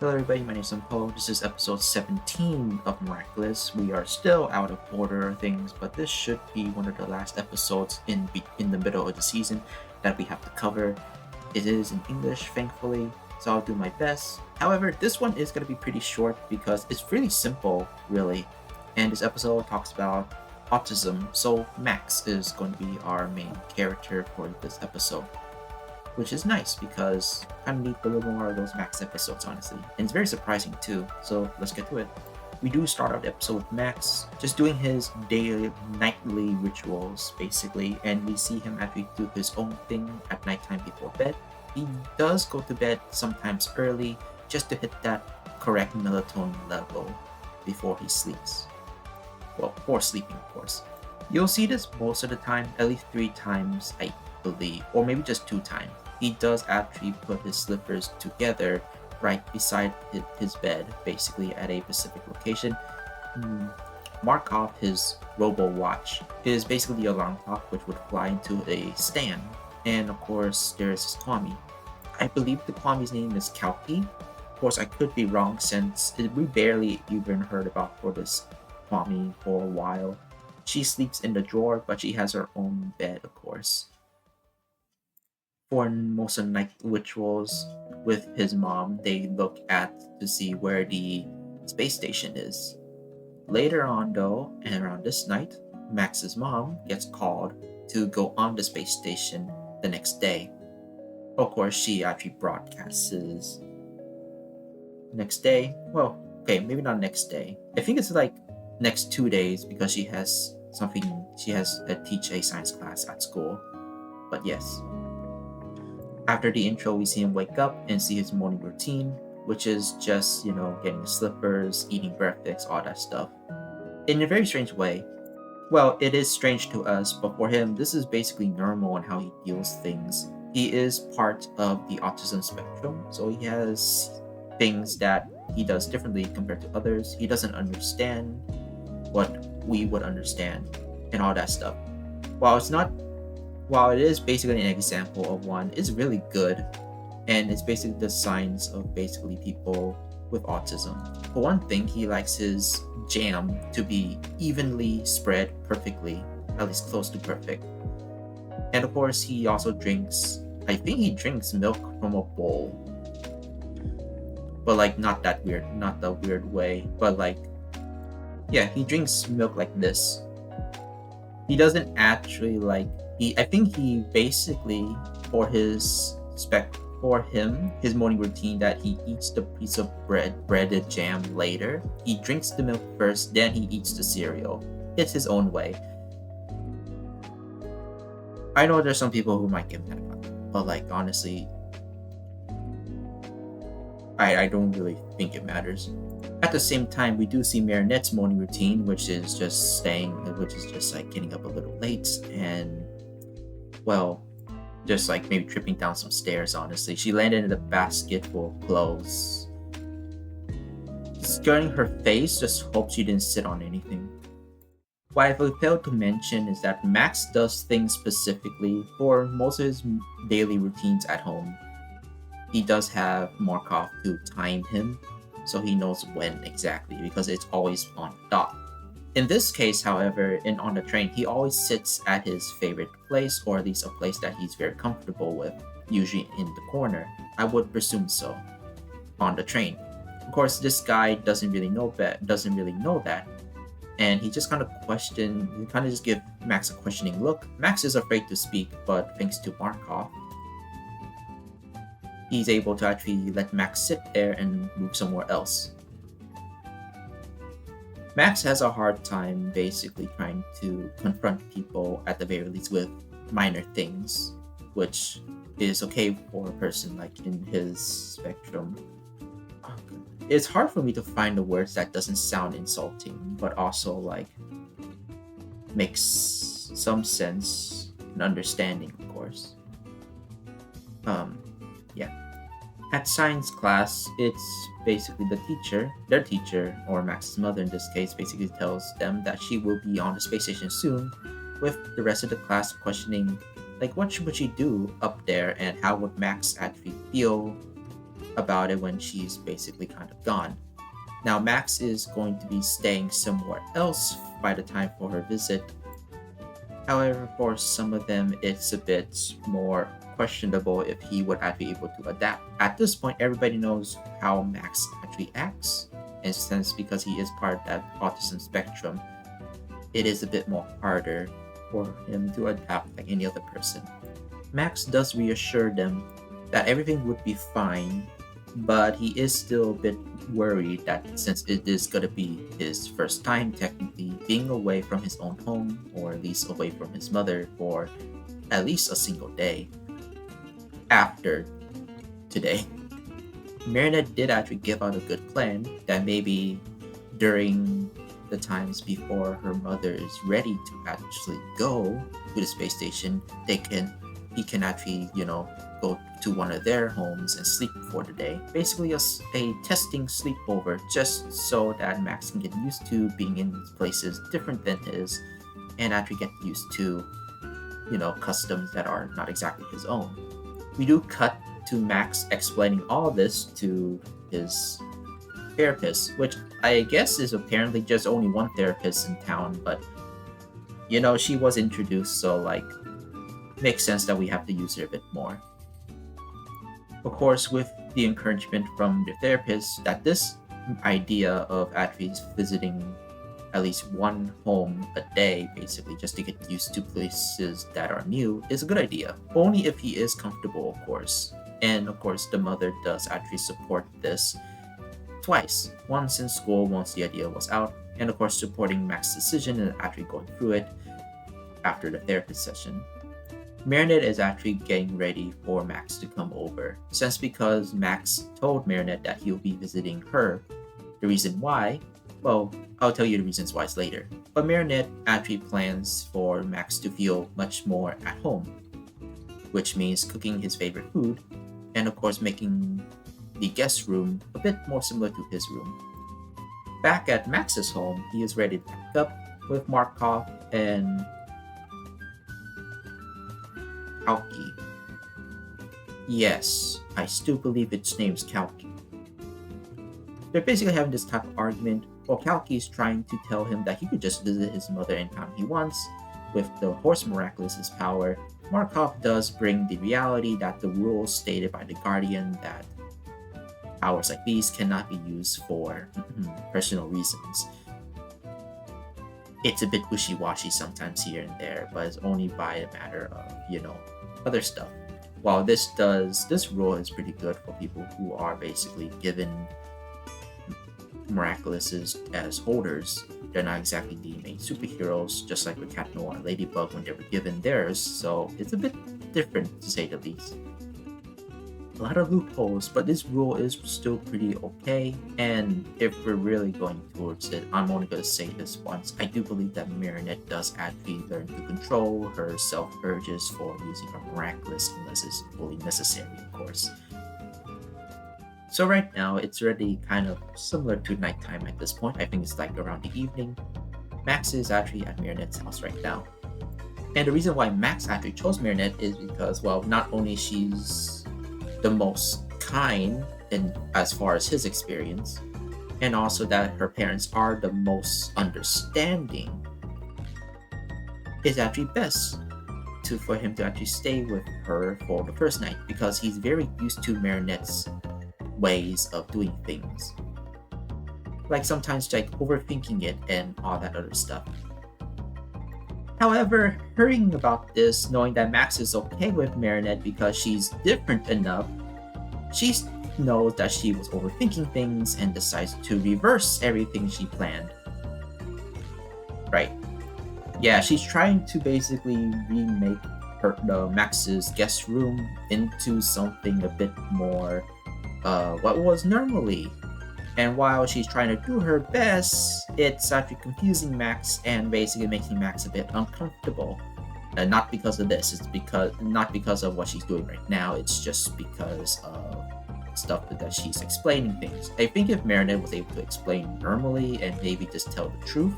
Hello everybody, my name is Paul. This is episode 17 of Miraculous. We are still out of order things, but this should be one of the last episodes in the middle of the season that we have to cover. It is in English, thankfully, so I'll do my best. However, this one is going to be pretty short because it's really simple, really. And this episode talks about autism, so Max is going to be our main character for this episode, which is nice because I need a little more of those Max episodes, honestly. And it's very surprising too, so let's get to it. We do start out the episode with Max just doing his daily, nightly rituals, basically, and we see him actually do his own thing at nighttime before bed. He does go to bed sometimes early just to hit that correct melatonin level before he sleeps. Well, before sleeping, of course. You'll see this most of the time, at least 3 times, I believe, or maybe just 2 times. He does actually put his slippers together right beside his bed, basically at a specific location. Mark off his robo watch. It is basically the alarm clock which would fly into a stand. And of course, there's his Kwame. I believe the Kwame's name is Kalki. Of course, I could be wrong since we barely even heard about for this Kwame for a while. She sleeps in the drawer, but she has her own bed, of course. For most of the night rituals with his mom, they look at to see where the space station is. Later on, though, and around this night, Max's mom gets called to go on the space station the next day. Of course, she actually broadcasts next day. Well, okay, maybe not next day. I think it's like next 2 days because she has to teach a science class at school. But yes. After the intro, we see him wake up and see his morning routine, which is just, getting his slippers, eating breakfast, all that stuff. In a very strange way. Well, it is strange to us, but for him, this is basically normal in how he deals things. He is part of the autism spectrum, so he has things that he does differently compared to others. He doesn't understand what we would understand and all that stuff. While it is basically an example of one, it's really good, and it's basically the signs of basically people with autism. For one thing, he likes his jam to be evenly spread perfectly, at least close to perfect. And of course, he also drinks, I think he drinks milk from a bowl. But like not the weird way, but like, yeah, he drinks milk like this. He doesn't actually I think he basically his morning routine that he eats the piece of breaded jam later. He drinks the milk first, then he eats the cereal. It's his own way. I know there's some people who might get mad about it, but honestly, I don't really think it matters. At the same time, we do see Marinette's morning routine, which is just getting up a little late and, well, just maybe tripping down some stairs, honestly. She landed in a basket full of clothes. Skirting her face, just hope she didn't sit on anything. What I failed to mention is that Max does things specifically for most of his daily routines at home. He does have Markov to time him, so he knows when exactly, because it's always on the dot. In this case, however, on the train, he always sits at his favorite place, or at least a place that he's very comfortable with, usually in the corner. I would presume so, on the train. Of course, this guy doesn't really know that, and he just kind of just give Max a questioning look. Max is afraid to speak, but thanks to Markov, he's able to actually let Max sit there and move somewhere else. Max has a hard time basically trying to confront people, at the very least, with minor things, which is okay for a person in his spectrum. It's hard for me to find the words that doesn't sound insulting, but also makes some sense and understanding, of course. Yeah. At science class, it's basically their teacher, or Max's mother in this case, basically tells them that she will be on the space station soon, with the rest of the class questioning, what would she do up there, and how would Max actually feel about it when she's basically kind of gone. Now, Max is going to be staying somewhere else by the time for her visit. However, for some of them, it's a bit more questionable if he would actually be able to adapt. At this point, everybody knows how Max actually acts, and since because he is part of that autism spectrum, it is a bit more harder for him to adapt like any other person. Max does reassure them that everything would be fine, but he is still a bit worried that since it is going to be his first time technically being away from his own home, or at least away from his mother for at least a single day after today. Marinette did actually give out a good plan that maybe during the times before her mother is ready to actually go to the space station, he can actually, go to one of their homes and sleep for the day. Basically a testing sleepover, just so that Max can get used to being in places different than his and actually get used to, customs that are not exactly his own. We do cut to Max explaining all this to his therapist, which I guess is apparently just only one therapist in town, but she was introduced, so makes sense that we have to use her a bit more. Of course, with the encouragement from the therapist that this idea of actually visiting at least one home a day, basically just to get used to places that are new, is a good idea. Only if he is comfortable, of course. And of course, the mother does actually support this twice. Once in school, once the idea was out, and of course supporting Max's decision and actually going through it after the therapist session. Marinette is actually getting ready for Max to come over, since because Max told Marinette that he'll be visiting her. The reason why, well, I'll tell you the reasons why later. But Marinette actually plans for Max to feel much more at home, which means cooking his favorite food, and of course making the guest room a bit more similar to his room. Back at Max's home, he is ready to pack up with Markov and Kalki. Yes, I still believe its name's Kalki. They're basically having this type of argument while Kalki is trying to tell him that he could just visit his mother anytime he wants. With the horse Miraculous's power, Markov does bring the reality that the rules stated by the Guardian that powers like these cannot be used for personal reasons. It's a bit wishy-washy sometimes here and there, but it's only by a matter of, other stuff. While this rule is pretty good for people who are basically given Miraculous as holders. They're not exactly the main superheroes, just like with Cat Noir and Ladybug when they were given theirs, so it's a bit different to say the least. A lot of loopholes, but this rule is still pretty okay, and if we're really going towards it, I'm only going to say this once. I do believe that Marinette does actually learn to control her self-urges for using her Miraculous unless it's fully necessary, of course. So right now, it's already kind of similar to nighttime at this point. I think it's like around the evening. Max is actually at Marinette's house right now. And the reason why Max actually chose Marinette is because, well, not only she's the most kind in as far as his experience, and also that her parents are the most understanding, it's actually best for him to actually stay with her for the first night because he's very used to Marinette's ways of doing things. Like sometimes like overthinking it and all that other stuff. However, hearing about this, knowing that Max is okay with Marinette because she's different enough, she knows that she was overthinking things and decides to reverse everything she planned. Right. Yeah, she's trying to basically remake Max's guest room into something a bit more what was normally. And while she's trying to do her best, it's actually confusing Max and basically making Max a bit uncomfortable. And not because of this, not because of what she's doing right now, it's just because of stuff that she's explaining things. I think if Marinette was able to explain normally and maybe just tell the truth,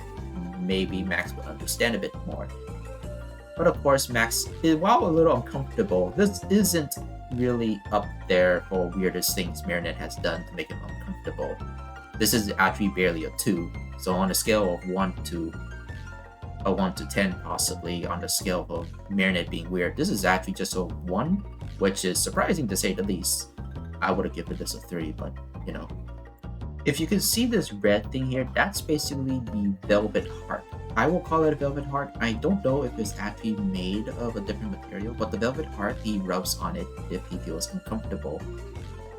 maybe Max would understand a bit more. But of course, Max, while a little uncomfortable, this isn't really up there for weirdest things Marinette has done to make him uncomfortable. This is actually barely a 2, so on a scale of 1 to 10 possibly, on the scale of Marinette being weird, this is actually just a 1, which is surprising to say the least. I would have given this a 3, but you know. If you can see this red thing here, that's basically the velvet heart. I will call it a velvet heart. I don't know if it's actually made of a different material, but the velvet heart, he rubs on it if he feels uncomfortable.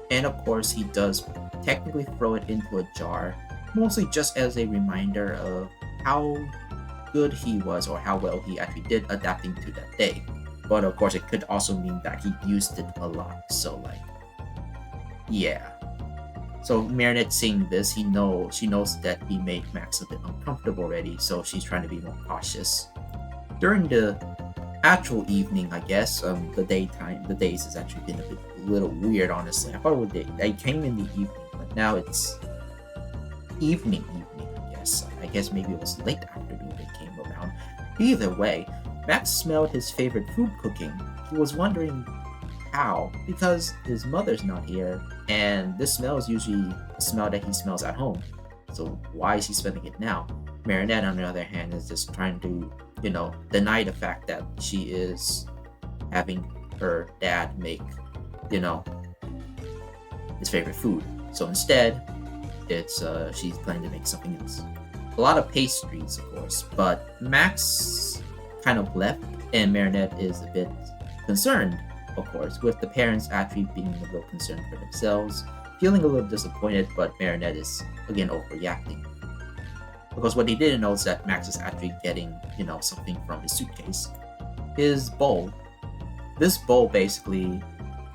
And of course, he does technically throw it into a jar, mostly just as a reminder of how good he was or how well he actually did adapting to that day. But of course, it could also mean that he used it a lot. So like, yeah. So Marinette seeing this, she knows that he made Max a bit uncomfortable already, so she's trying to be more cautious. During the actual evening, I guess, the days has actually been a little weird, honestly. I thought it would I came in the evening, but now it's evening, I guess. I guess maybe it was late afternoon that came around. Either way, Max smelled his favorite food cooking. He was wondering how, because his mother's not here, and this smell is usually a smell that he smells at home. So why is he smelling it now? Marinette, on the other hand, is just trying to, deny the fact that she is having her dad make, his favorite food. So instead, it's she's planning to make something else. A lot of pastries, of course, but Max kind of left, and Marinette is a bit concerned, of course, with the parents actually being a little concerned for themselves, feeling a little disappointed, but Marinette is again overreacting. Because what he didn't know is that Max is actually getting, something from his suitcase. His bowl. This bowl basically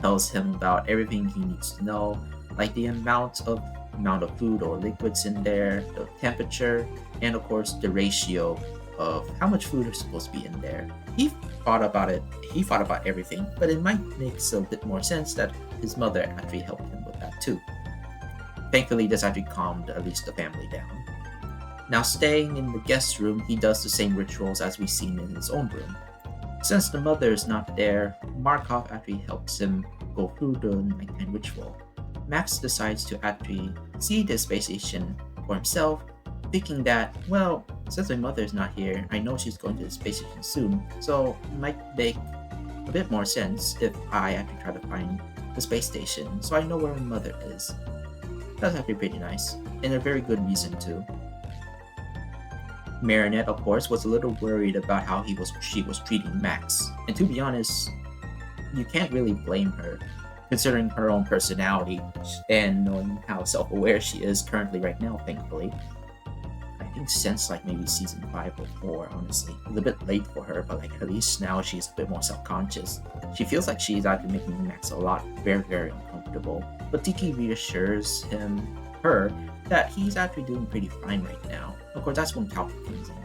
tells him about everything he needs to know, like the amount of food or liquids in there, the temperature, and of course the ratio of how much food is supposed to be in there. He thought about everything, but it might make a bit more sense that his mother actually helped him with that too. Thankfully, this actually calmed at least the family down. Now, staying in the guest room, he does the same rituals as we've seen in his own room. Since the mother is not there, Markov actually helps him go through the nighttime ritual. Max decides to actually see the space station for himself, thinking that, well, since my mother is not here, I know she's going to the space station soon, so it might make a bit more sense if I actually try to find the space station so I know where my mother is. That's actually pretty nice, and a very good reason too. Marinette, of course, was a little worried about how she was treating Max, and to be honest, you can't really blame her, considering her own personality and knowing how self-aware she is currently right now, thankfully. I think since like maybe season 5 or 4, honestly. It's a bit late for her, but like at least now she's a bit more self-conscious. She feels like she's actually making Max very, very uncomfortable. But Tiki reassures her, that he's actually doing pretty fine right now. Of course, that's when Kalki comes in.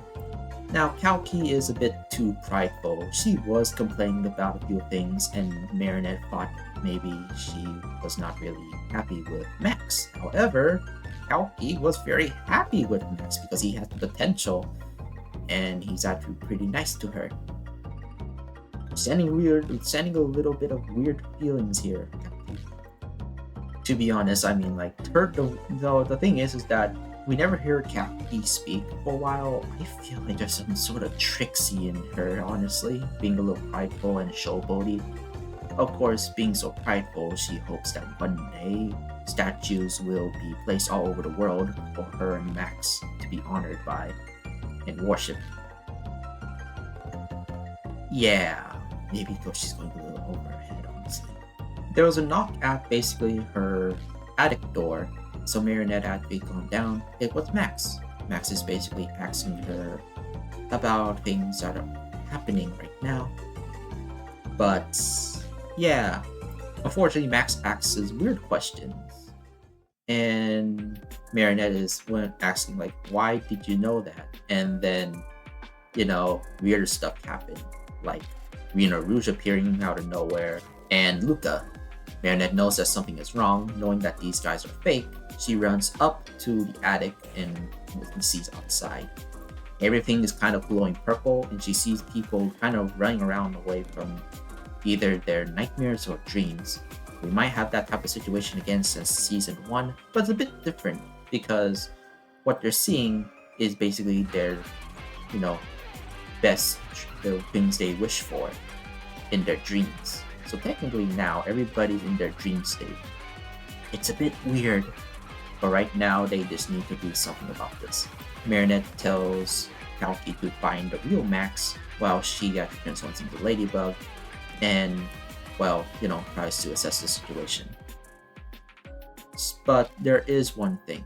Now, Kalki is a bit too prideful. She was complaining about a few things, and Marinette thought maybe she was not really happy with Max. However, Kalki was very happy with Max because he has the potential, and he's actually pretty nice to her. Sending a little bit of weird feelings here, Kalki. To be honest, I mean, like, the thing is that we never hear Kalki speak for a while. I feel like there's some sort of tricksy in her, honestly, being a little prideful and showboaty. Of course, being so prideful, she hopes that one day statues will be placed all over the world for her and Max to be honored by and worshipped. Yeah, maybe because she's going a little over her head, honestly. There was a knock at basically her attic door, so Marinette actually calmed down. It was Max. Max is basically asking her about things that are happening right now. But yeah, unfortunately, Max asks weird questions. And Marinette is asking, like, why did you know that? And then, weirder stuff happened. Like, Rouge appearing out of nowhere, and Luca. Marinette knows that something is wrong, knowing that these guys are fake. She runs up to the attic and sees outside. Everything is kind of glowing purple, and she sees people kind of running around away from either their nightmares or dreams. We might have that type of situation again since season 1, but it's a bit different because what they're seeing is basically their, you know, best, the things they wish for in their dreams. So technically now everybody's in their dream state. It's a bit weird, but right now they just need to do something about this. Marinette tells Kalki to find the real Max while she actually transforms into Ladybug and, well, tries to assess the situation. But there is one thing.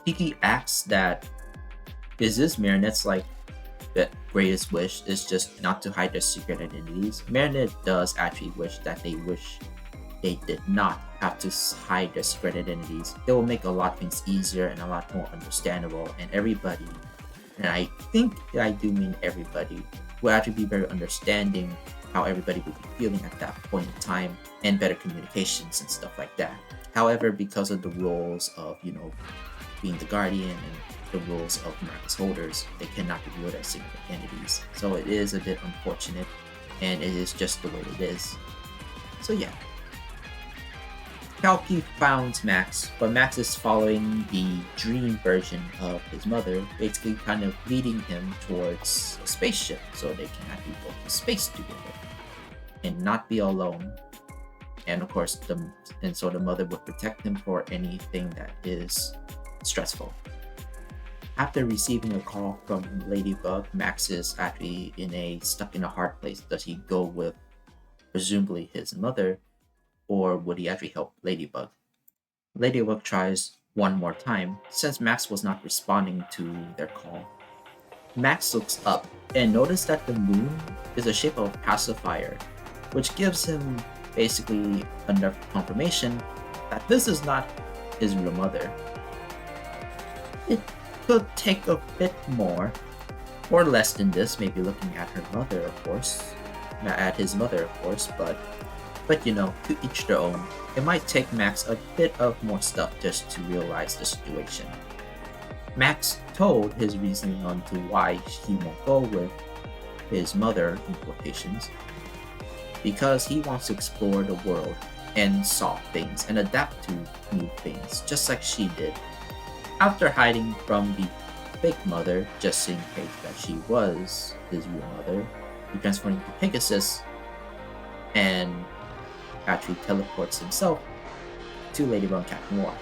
Kiki asks that, is this Marinette's the greatest wish is just not to hide their secret identities? Marinette does actually wish they did not have to hide their secret identities. It will make a lot of things easier and a lot more understandable, and everybody, and I think I do mean everybody, will actually be very understanding how everybody would be feeling at that point in time, and better communications and stuff like that. However, because of the roles of, being the guardian and the rules of Miraculous holders, they cannot reveal their secret identities. So it is a bit unfortunate, and it is just the way it is. So yeah. Kalki found Max, but Max is following the dream version of his mother, basically kind of leading him towards a spaceship so they can actually go to space together and not be alone. And of course, so the mother would protect him for anything that is stressful. After receiving a call from Ladybug, Max is actually stuck in a hard place. Does he go with presumably his mother, or would he actually help Ladybug? Ladybug tries one more time, since Max was not responding to their call. Max looks up and notices that the moon is the shape of a pacifier, which gives him basically enough confirmation that this is not his real mother. It could take a bit more or less than this, maybe looking at her mother, of course, at his mother, of course, but to each their own. It might take Max a bit of more stuff just to realize the situation. Max told his reasoning on to why he won't go with his mother, in quotations, because he wants to explore the world and solve things and adapt to new things, just like she did. After hiding from the fake mother, just in case that she was his real mother, he transforms into Pegasus and actually teleports himself to Ladybug and Cat Noir.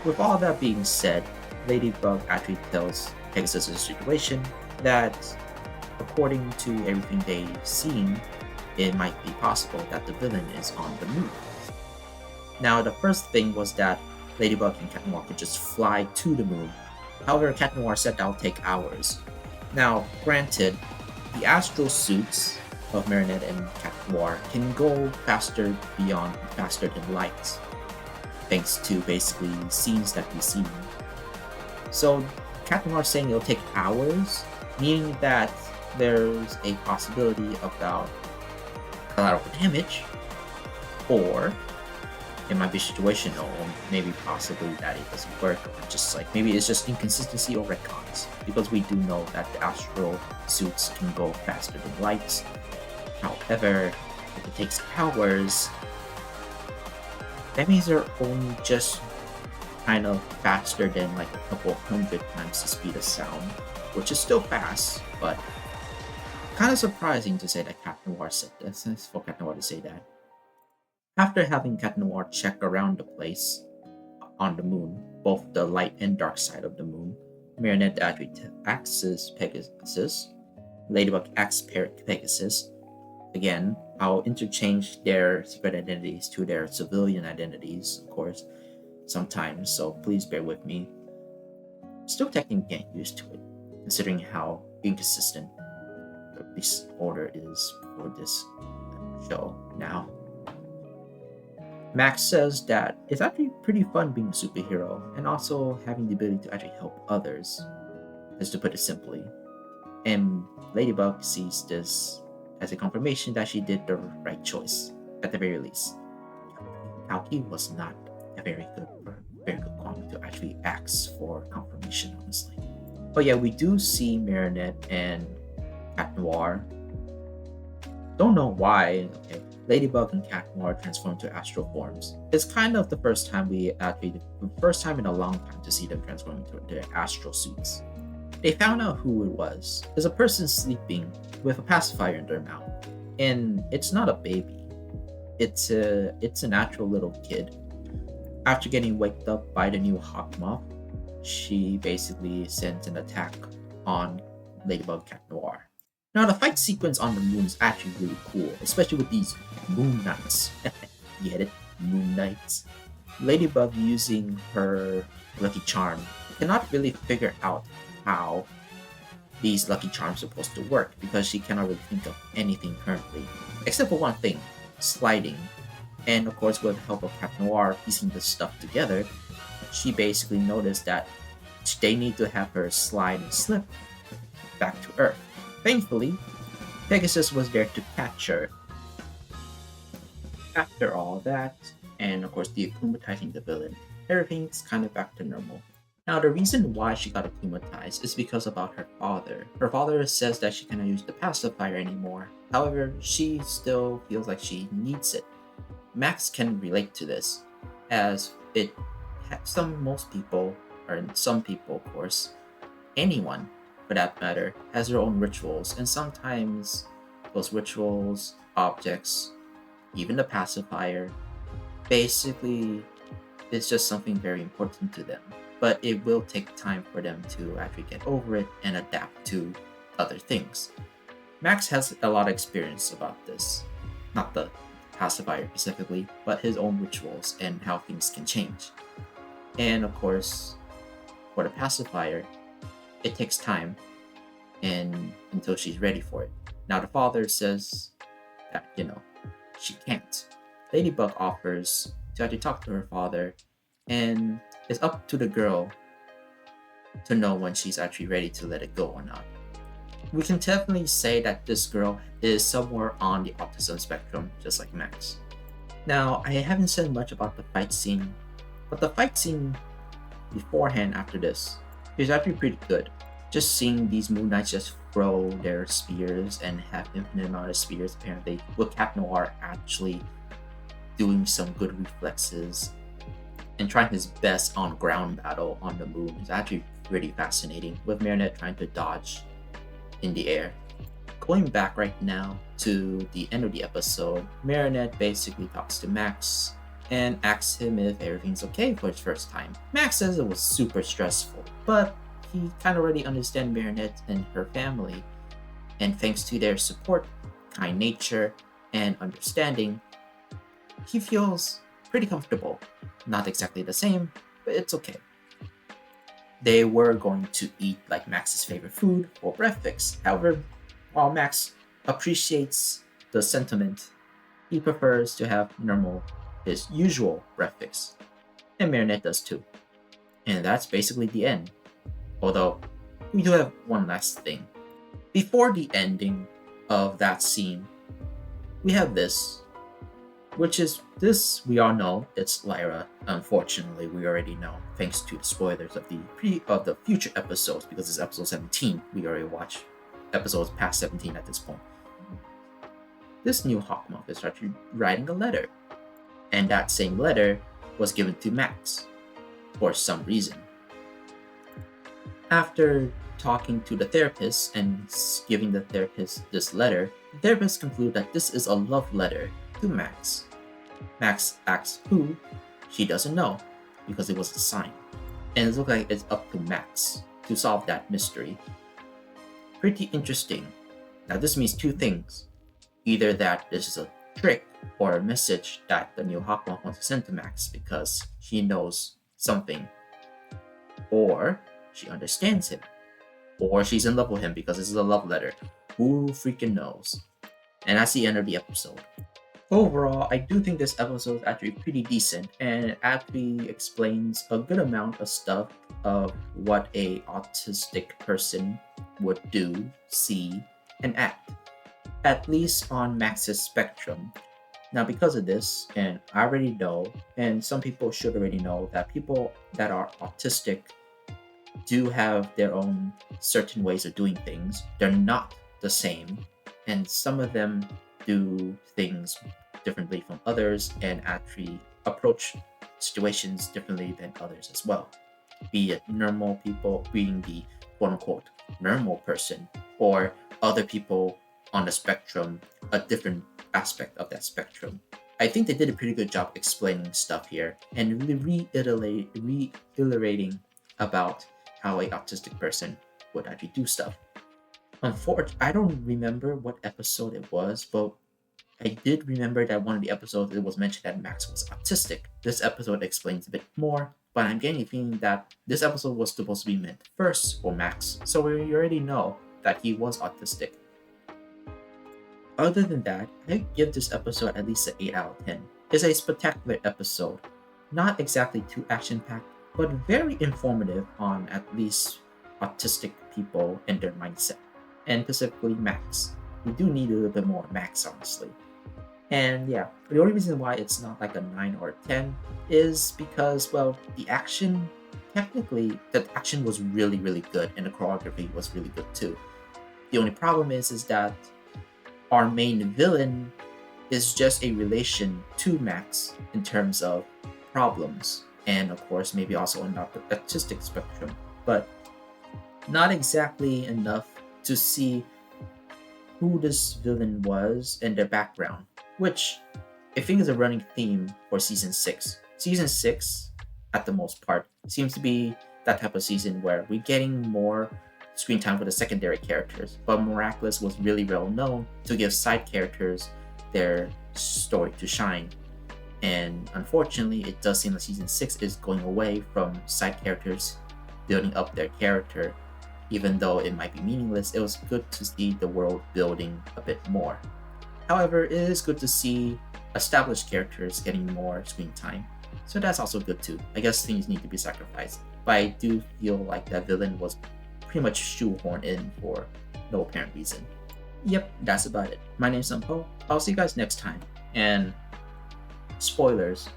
With all that being said, Ladybug actually tells Pegasus the situation, that according to everything they've seen, it might be possible that the villain is on the moon. Now, the first thing was that Ladybug and Cat Noir could just fly to the moon. However, Cat Noir said that'll take hours. Now, granted, the astral suits of Marinette and Cat Noir can go faster than light, thanks to basically scenes that we've seen. So, Cat Noir saying it'll take hours, meaning that there's a possibility about collateral damage, or it might be situational, or maybe possibly that it doesn't work, or just maybe it's just inconsistency or retcons, because we do know that the astral suits can go faster than light. However, if it takes hours, that means they're only just kind of faster than a couple hundred times the speed of sound, which is still fast, but kind of surprising to say that Cat Noir said this. It's for Cat Noir to say that. After having Cat Noir check around the place on the moon, both the light and dark side of the moon, Marinette actually axes Pegasus. Ladybug axes Pegasus. Again, I'll interchange their secret identities to their civilian identities, of course, sometimes, so please bear with me. Still technically getting used to it, considering how inconsistent this order is for this show now. Max says that it's actually pretty fun being a superhero and also having the ability to actually help others, just to put it simply. And Ladybug sees this as a confirmation that she did the right choice, at the very least. Kalki was not a very good quality to actually ask for confirmation, honestly. But yeah, we do see Marinette and Cat Noir Don't know why. Okay, Ladybug and Cat Noir transform to astral forms. It's kind of the first time first time in a long time to see them transform into their astral suits. They found out who it was. It's a person sleeping with a pacifier in their mouth, and it's not a baby. It's an actual little kid. After getting waked up by the new hawk moth, she basically sends an attack on Ladybug Cat Noir. Now the fight sequence on the moon is actually really cool, especially with these moon knights. Get it? Moon knights. Ladybug, using her lucky charm, cannot really figure out how these lucky charms are supposed to work because she cannot really think of anything currently, except for one thing: sliding. And of course, with the help of Cat Noir piecing this stuff together, she basically noticed that they need to have her slide and slip back to Earth. Thankfully, Pegasus was there to catch her. After all that, and of course the acclimatizing the villain, everything's kind of back to normal. Now, the reason why she got acclimatized is because about her father. Her father says that she cannot use the pacifier anymore. However, she still feels like she needs it. Max can relate to this, as most people, or some people, of course, anyone for that matter, has their own rituals, and sometimes those rituals, objects, even the pacifier, basically it's just something very important to them. But it will take time for them to actually get over it and adapt to other things. Max has a lot of experience about this. Not the pacifier specifically, but his own rituals and how things can change. And of course, for the pacifier, it takes time and until she's ready for it. Now the father says that, she can't. Ladybug offers to actually talk to her father, and it's up to the girl to know when she's actually ready to let it go or not. We can definitely say that this girl is somewhere on the autism spectrum, just like Max. Now, I haven't said much about the fight scene, but the fight scene beforehand after this is actually pretty good. Just seeing these Moon Knights just throw their spears and have infinite amount of spears apparently, with Cat Noir actually doing some good reflexes and trying his best on ground battle on the moon is actually pretty fascinating, with Marinette trying to dodge in the air. Going back right now to the end of the episode, Marinette basically talks to Max and asks him if everything's okay for his first time. Max says it was super stressful, but he kind of already understands Marinette and her family, and thanks to their support, kind nature, and understanding, he feels pretty comfortable. Not exactly the same, but it's okay. They were going to eat like Max's favorite food for breakfast. However, while Max appreciates the sentiment, he prefers to have his usual breakfast. And Marinette does too. And that's basically the end. Although, we do have one last thing. Before the ending of that scene, we have this, which is this we all know it's Lyra. Unfortunately, we already know, thanks to the spoilers of the future episodes, because it's episode 17. We already watched episodes past 17 at this point. This new Hawkmoth is actually writing a letter, and that same letter was given to Max for some reason. After talking to the therapist and giving the therapist this letter, the therapist concludes that this is a love letter to Max. Max asks who. She doesn't know because it was a sign. And it looks like it's up to Max to solve that mystery. Pretty interesting. Now this means two things. Either that this is a trick or a message that the new Hawkmoth wants to send to Max because she knows something. Or she understands him. Or she's in love with him because this is a love letter. Who freaking knows? And that's the end of the episode. Overall, I do think this episode is actually pretty decent, and it actually explains a good amount of stuff of what a autistic person would do, see, and act. At least on Max's spectrum. Now, because of this, and I already know, and some people should already know, that people that are autistic do have their own certain ways of doing things. They're not the same, and some of them do things differently from others and actually approach situations differently than others as well. Be it normal people being the quote unquote normal person, or other people on the spectrum, a different aspect of that spectrum. I think they did a pretty good job explaining stuff here and really reiterating about how a autistic person would actually do stuff. Unfortunately, I don't remember what episode it was, but I did remember that one of the episodes it was mentioned that Max was autistic. This episode explains a bit more, but I'm getting a feeling that this episode was supposed to be meant first for Max, so we already know that he was autistic. Other than that, I give this episode at least an 8 out of 10. It's a spectacular episode, not exactly too action-packed, but very informative on at least autistic people and their mindset, and specifically Max. We do need a little bit more Max, honestly. And yeah, the only reason why it's not like a 9 or a 10 is because, well, the action, technically, the action was really, really good, and the choreography was really good too. The only problem is that our main villain is just a relation to Max in terms of problems, and of course, maybe also on the autistic spectrum, but not exactly enough to see who this villain was and their background, which I think is a running theme for season 6. Season 6, at the most part, seems to be that type of season where we're getting more screen time for the secondary characters, but Miraculous was really well known to give side characters their story to shine. And unfortunately, it does seem like season 6 is going away from side characters building up their character. Even though it might be meaningless, it was good to see the world building a bit more. However, it is good to see established characters getting more screen time, so that's also good too. I guess things need to be sacrificed, but I do feel like that villain was pretty much shoehorned in for no apparent reason. Yep, that's about it. My name's Sampo. I'll see you guys next time. And spoilers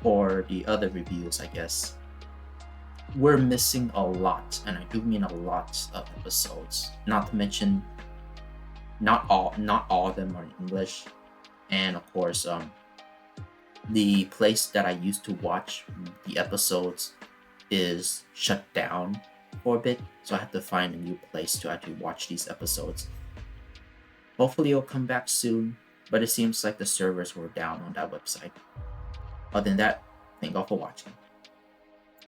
for the other reviews, I guess. We're missing a lot, and I do mean a lot of episodes. Not to mention, not all of them are in English, and of course, the place that I used to watch the episodes is shut down for a bit, so I have to find a new place to actually watch these episodes. Hopefully, it'll come back soon, but it seems like the servers were down on that website. Other than that, thank you all for watching.